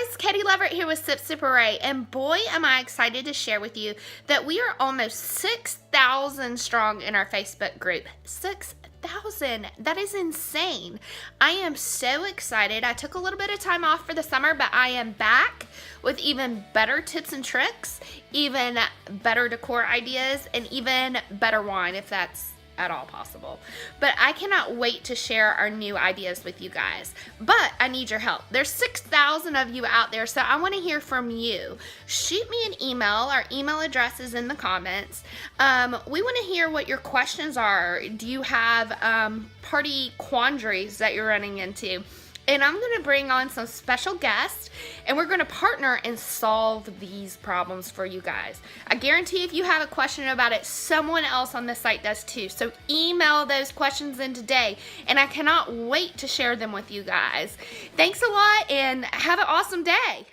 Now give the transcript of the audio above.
guys, Katie Leverett here with Sip Hooray, and boy am I excited to share with you that we are almost 6,000 strong in our Facebook group. 6,000. That is insane. I am so excited. I took a little bit of time off for the summer, but I am back with even better tips and tricks, even better decor ideas, and even better wine if that's at all possible. But I cannot wait to share our new ideas with you guys. But I need your help. There's 6,000 of you out there, so I want to hear from you. Shoot me an email. Our email address is in the comments. We want to hear what your questions are. Do you have party quandaries that you're running into? And I'm going to bring on some special guests, and we're going to partner and solve these problems for you guys. I guarantee if you have a question about it, someone else on the site does too. So email those questions in today, and I cannot wait to share them with you guys. Thanks a lot, and have an awesome day.